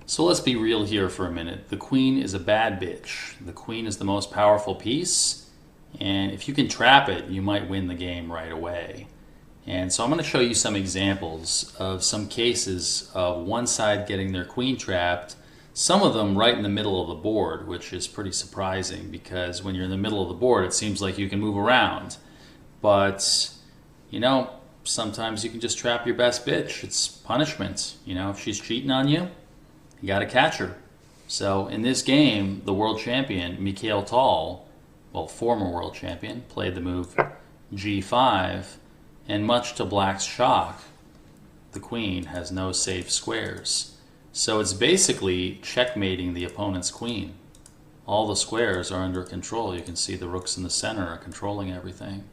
So let's be real here for a minute. The queen is a bad bitch. The queen is the most powerful piece, and if you can trap it, you might win the game right away. And so I'm going to show you some examples of some cases of one side getting their queen trapped, some of them right in the middle of the board, which is pretty surprising because when you're in the middle of the board, it seems like you can move around. But, you know, sometimes you can just trap your best bitch. It's punishment. You know, if she's cheating on you, you got to catch her. So in this game, the world champion, Mikhail Tal, well, former world champion, played the move g5, and much to Black's shock, the queen has no safe squares. So it's basically checkmating the opponent's queen. All the squares are under control. You can see the rooks in the center are controlling everything.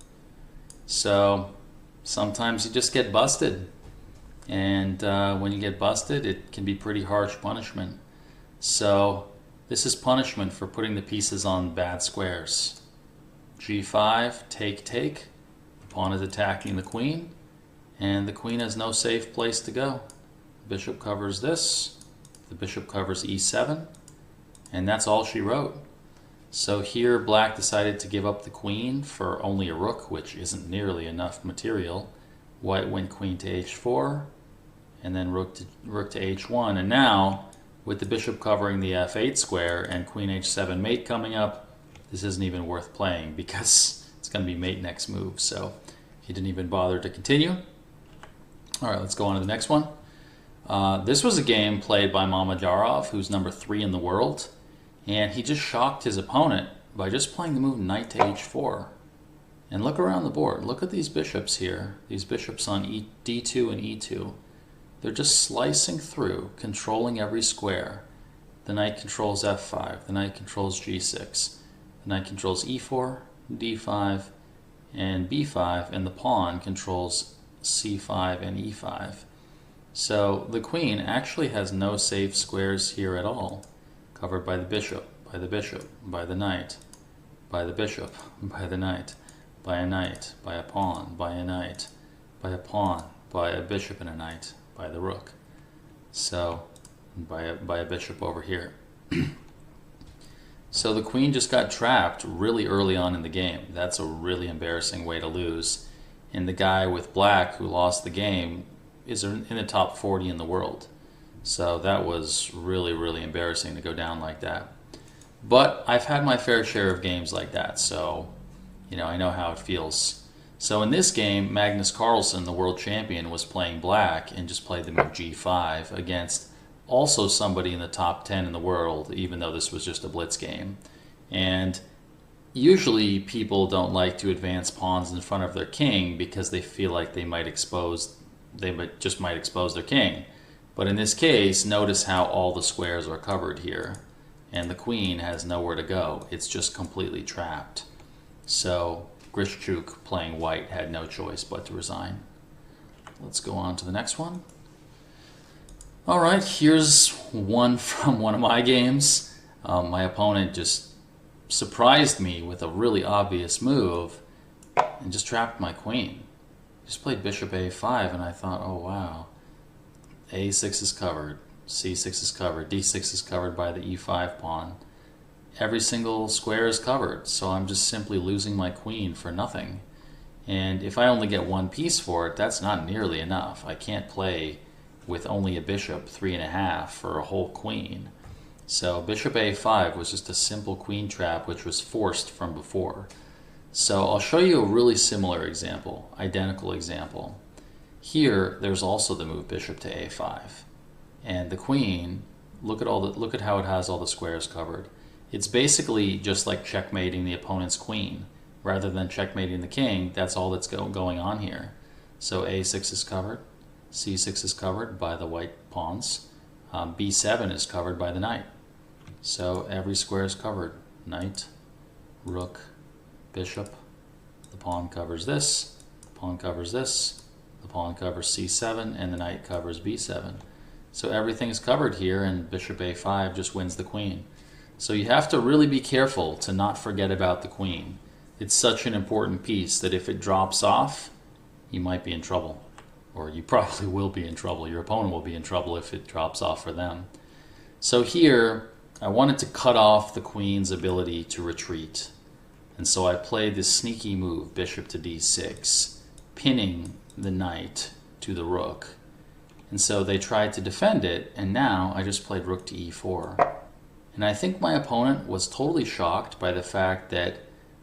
So sometimes you just get busted. And when you get busted, it can be pretty harsh punishment. So this is punishment for putting the pieces on bad squares. g5, take, take. The pawn is attacking the queen, and the queen has no safe place to go. Bishop covers this. The bishop covers e7, and that's all she wrote. So here Black decided to give up the queen for only a rook, which isn't nearly enough material. White went queen to h4, and then rook to h1. And now, with the bishop covering the f8 square and queen h7 mate coming up, this isn't even worth playing because it's going to be mate next move. So he didn't even bother to continue. All right, let's go on to the next one. This was a game played by Mamedyarov, who's number 3 in the world. And he just shocked his opponent by just playing the move knight to h4. And look around the board. Look at these bishops here. These bishops on d2 and e2. They're just slicing through, controlling every square. The knight controls f5. The knight controls g6. The knight controls e4, d5, and b5. And the pawn controls c5 and e5. So the queen actually has no safe squares here at all. Covered by the bishop, by the bishop, by the knight, by the bishop, by the knight, by a knight, by a pawn, by a knight, by a pawn, by a bishop and a knight, by the rook. So, by a bishop over here. So the queen just got trapped really early on in the game. That's a really embarrassing way to lose. And the guy with Black who lost the game is in the top 40 in the world. So that was really, really embarrassing to go down like that. But I've had my fair share of games like that, so you know, I know how it feels. So in this game, Magnus Carlsen, the world champion, was playing Black and just played the move g5 against also somebody in the top 10 in the world, even though this was just a blitz game. And usually people don't like to advance pawns in front of their king because they feel like they might expose their king. But in this case, notice how all the squares are covered here, and the queen has nowhere to go. It's just completely trapped. So Grishchuk, playing white, had no choice but to resign. Let's go on to the next one. All right, here's one from one of my games. My opponent just surprised me with a really obvious move and just trapped my queen. Just played bishop a5, and I thought, oh wow. a6 is covered, c6 is covered, d6 is covered by the e5 pawn. Every single square is covered, so I'm just simply losing my queen for nothing. And if I only get one piece for it, that's not nearly enough. I can't play with only a bishop 3.5 for a whole queen. So bishop a5 was just a simple queen trap which was forced from before. So I'll show you a really similar example, identical example. Here, there's also the move bishop to a5, and the queen. Look at how it has all the squares covered. It's basically just like checkmating the opponent's queen, rather than checkmating the king. That's all that's going on here. So a6 is covered, c6 is covered by the white pawns, b7 is covered by the knight. So every square is covered. Knight, rook, bishop. The pawn covers this. The pawn covers this. The pawn covers c7, and the knight covers b7. So everything is covered here, and bishop a5 just wins the queen. So you have to really be careful to not forget about the queen. It's such an important piece that if it drops off, you might be in trouble. Or you probably will be in trouble. Your opponent will be in trouble if it drops off for them. So here, I wanted to cut off the queen's ability to retreat. And so I played this sneaky move, bishop to d6, pinning the knight to the rook. And so they tried to defend it, and now I just played rook to e4. And I think my opponent was totally shocked by the fact that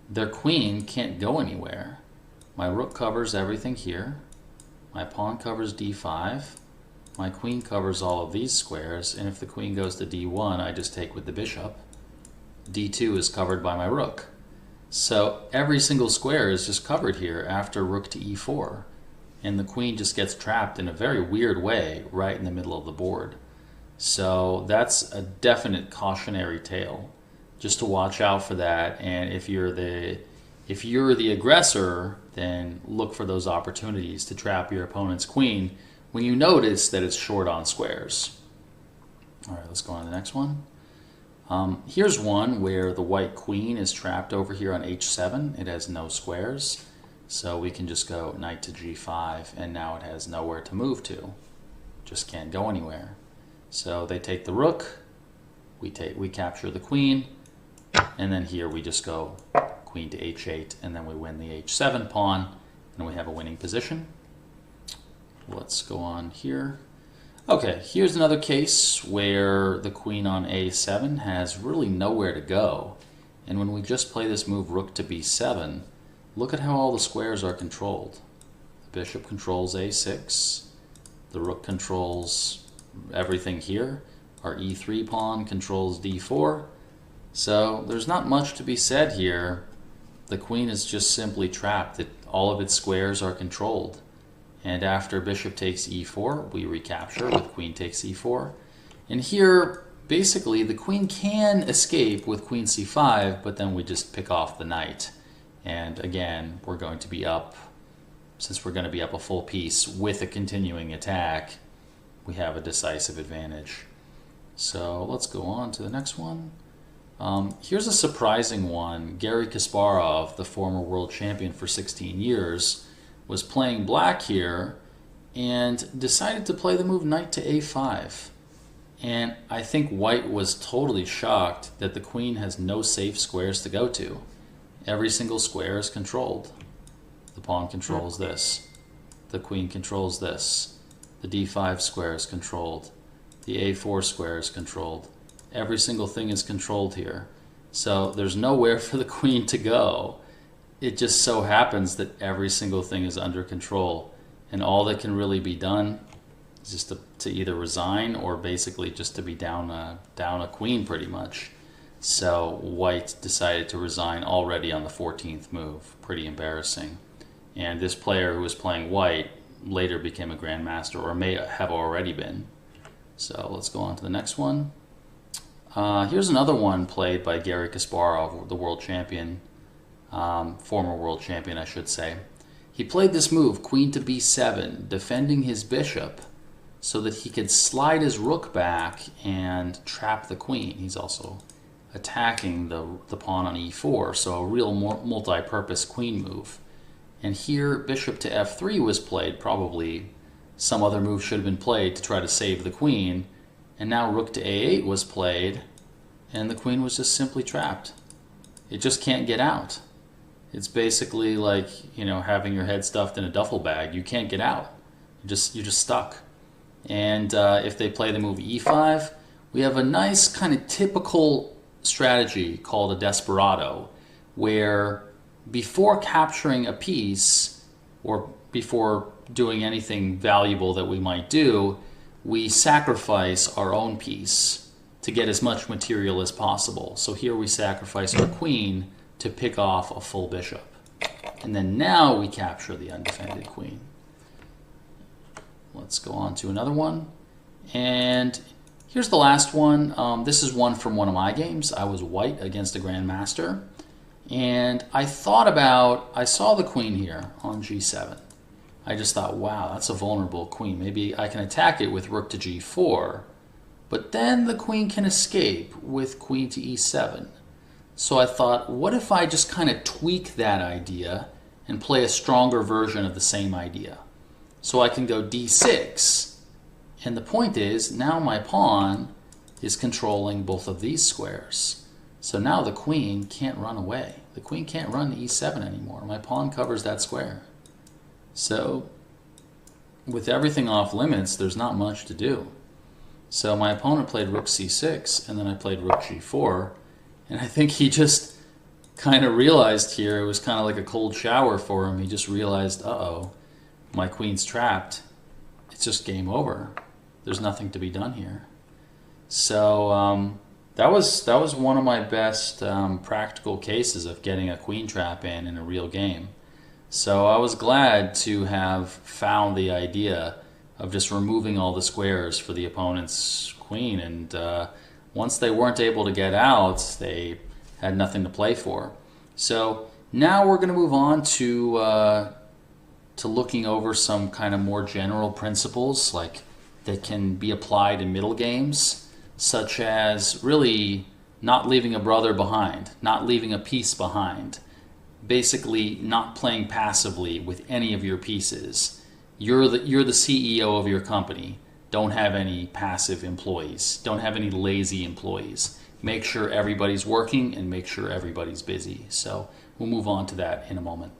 their queen can't go anywhere. My rook covers everything here. My pawn covers d5. My queen covers all of these squares, and if the queen goes to d1, I just take with the bishop. d2 is covered by my rook. So every single square is just covered here after rook to e4. And the queen just gets trapped in a very weird way right in the middle of the board. So that's a definite cautionary tale. Just to watch out for that, and if you're the aggressor, then look for those opportunities to trap your opponent's queen when you notice that it's short on squares. All right, let's go on to the next one. Here's one where the white queen is trapped over here on h7. It has no squares, so we can just go knight to g5, and now it has nowhere to move to. Just can't go anywhere. So they take the rook, we capture the queen, and then here we just go queen to h8, and then we win the h7 pawn, and we have a winning position. Let's go on here. Okay, here's another case where the queen on a7 has really nowhere to go. And when we just play this move rook to b7, look at how all the squares are controlled. The bishop controls a6, the rook controls everything here, our e3 pawn controls d4. So there's not much to be said here. The queen is just simply trapped. All of its squares are controlled. And after bishop takes e4, we recapture with queen takes e4. And here, basically, the queen can escape with queen c5, but then we just pick off the knight. And again, we're going to be up, since we're going to be up a full piece with a continuing attack, we have a decisive advantage. So let's go on to the next one. Here's a surprising one. Garry Kasparov, the former world champion for 16 years, was playing black here and decided to play the move knight to a5. And I think white was totally shocked that the queen has no safe squares to go to. Every single square is controlled. The pawn controls this. The queen controls this. The d5 square is controlled. The a4 square is controlled. Every single thing is controlled here. So there's nowhere for the queen to go. It just so happens that every single thing is under control. And all that can really be done is just to either resign or basically just to be down a queen pretty much. So white decided to resign already on the 14th move. Pretty embarrassing. And this player who was playing white later became a grandmaster, or may have already been. So let's go on to the next one. Here's another one played by Garry Kasparov, the world champion, former world champion I should say. He played this move, queen to b7, defending his bishop so that he could slide his rook back and trap the queen. He's also attacking the pawn on e4, so a real multi-purpose queen move. And here bishop to f3 was played. Probably some other move should have been played to try to save the queen. And now rook to a8 was played, and the queen was just simply trapped. It just can't get out. It's basically like, you know, having your head stuffed in a duffel bag. You can't get out. You're just stuck. And if they play the move e5, we have a nice kind of typical strategy called a desperado, where before capturing a piece or before doing anything valuable that we might do, we sacrifice our own piece to get as much material as possible. So here we sacrifice our queen to pick off a full bishop. And then now we capture the undefended queen. Let's go on to another one. And here's the last one. This is one from one of my games. I was white against a grandmaster. And I saw the queen here on g7. I just thought, wow, that's a vulnerable queen. Maybe I can attack it with rook to g4. But then the queen can escape with queen to e7. So I thought, what if I just kind of tweak that idea and play a stronger version of the same idea? So I can go d6. And the point is, now my pawn is controlling both of these squares. So now the queen can't run away. The queen can't run to e7 anymore. My pawn covers that square. So with everything off limits, there's not much to do. So my opponent played rook c6, and then I played rook g4, and I think he just kind of realized here, it was kind of like a cold shower for him. He just realized, uh-oh, my queen's trapped. It's just game over. There's nothing to be done here. So that was one of my best practical cases of getting a queen trap in a real game. So I was glad to have found the idea of just removing all the squares for the opponent's queen, and once they weren't able to get out, they had nothing to play for. So now we're going to move on to looking over some kind of more general principles like that can be applied in middle games, such as really not leaving a brother behind, not leaving a piece behind, basically not playing passively with any of your pieces. You're the CEO of your company. Don't have any passive employees. Don't have any lazy employees. Make sure everybody's working and make sure everybody's busy. So we'll move on to that in a moment.